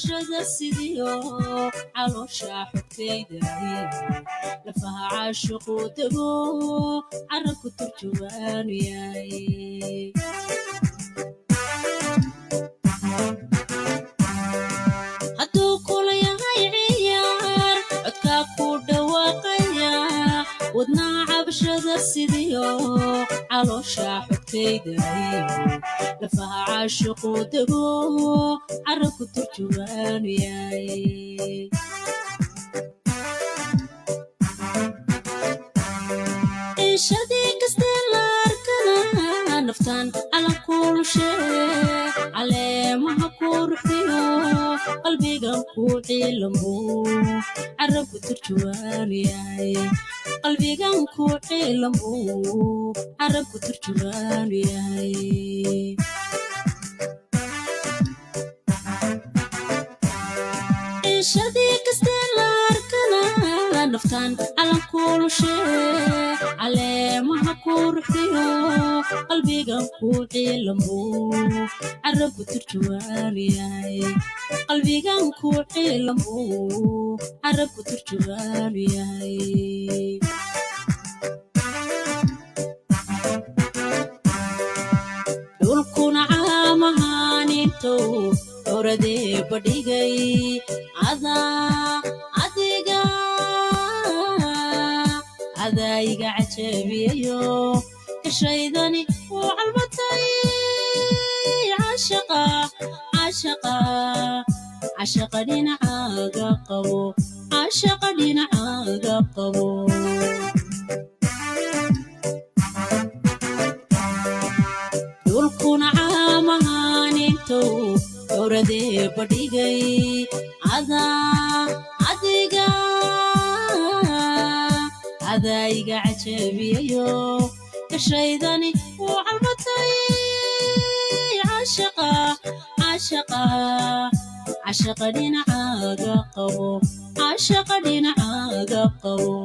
cabashada sidiyo caloosha xogtaydahay lafaha caashiqu dego carabku turjubaanu yahay hadduu kula yahay ciyaar codkaa ku dhawaaqaya wadnaa cabashada sidiyo caloosha xogtaydahay lafaha caashiqu dego carabku turjubaanu yahay ciishadii kastee la arkana naftaan calankulushe caleemaha ku ruxdiyo qalbigan ku ciilamo carabku turjubaanu yahay qalbigan ku ciilamo carabku turjubaanu yahay ciishadii kastee la arkana naftaan calankulushe caleemaha ku ruxdiyo qalbigan ku ciilamo carabku turjubaanu yahay qalbigan ku ciilamo carabku turjubaanu yahay dhulkuna caamahaninto oradee badhigay adaa iga cajabiyayo kashaydani wuu calmatay cashaqa dhinacaaga qabo cashaqa dhinacaaga qabo dhulkuna caamahaninto oradee badhigay adaa iga cajabiyayo kashaydani wuu calmatay cashaqa dhinacaaga qabo cashaqa dhinacaaga qabo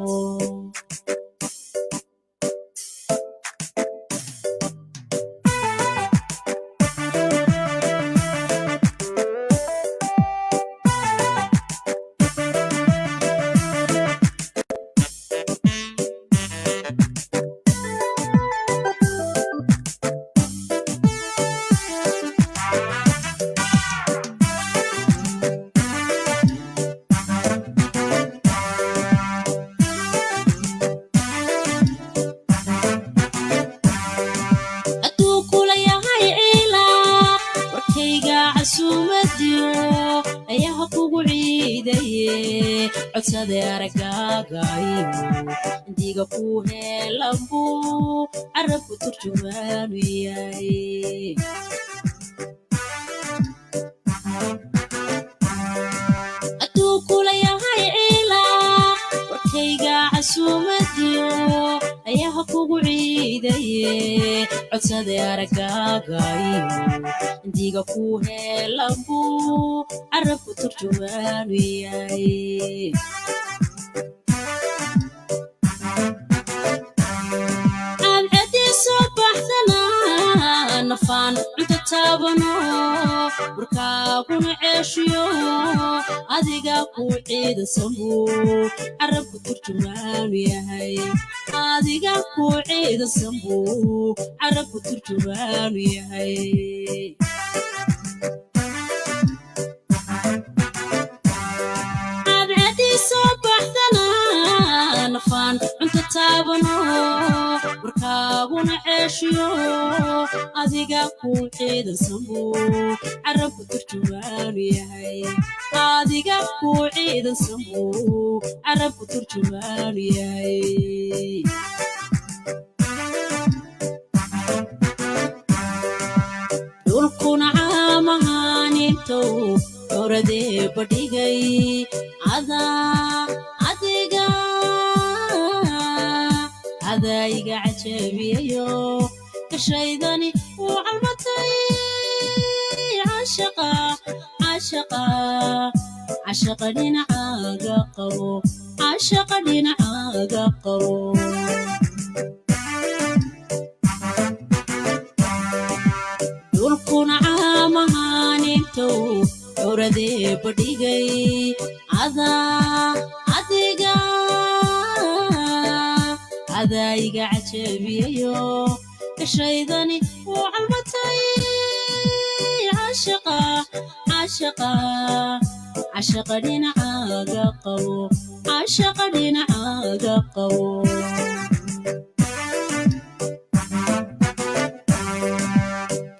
ayaha kugu ciidaye codsade aragagayo indiga ku heelambu carabku turjubaanu yahay hadduu kula yahay ciila warkayga casuumadiyo ayaha kugu ciidaye codsade aragagayo indiga ku heelambu carabku turjubaanu yahay cadcadii soo baxdana nafaan cunta taabano warkaaguna ceeshiyo adiga ku ciidansanbu carabku turjubaanu yahay adiga ku ciidansanbu carabku turjubaanu yahay nafaan cunta taabano warkaaguna ceeshiyo adiga ku ciidansanbu carabku turjubaanu yahay adiga ku ciidansanbu carabku turjubaanu yahay dhulkuna caamahaninto oradee badhigay adaa iga cajabiyayo kashaydani wuu calmatay cashaqa dhinacaaga qabo cashaqa dhinacaaga qabo dhulkuna caamahaninto dowladee badhigay adiga adayga cajabiyayo kashaydani wuu calmatay cashaqa dhinacaaga qabo cashaqa dhinacaaga qabo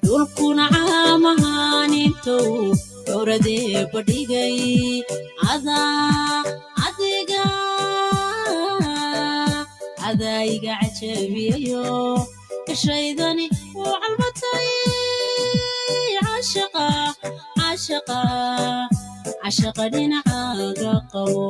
dhulkuna caamahaanintow dowladee badhigay adiga adayga cajabiyayo kashaydani wuu calmatay cashaqa dhinacaaga qabo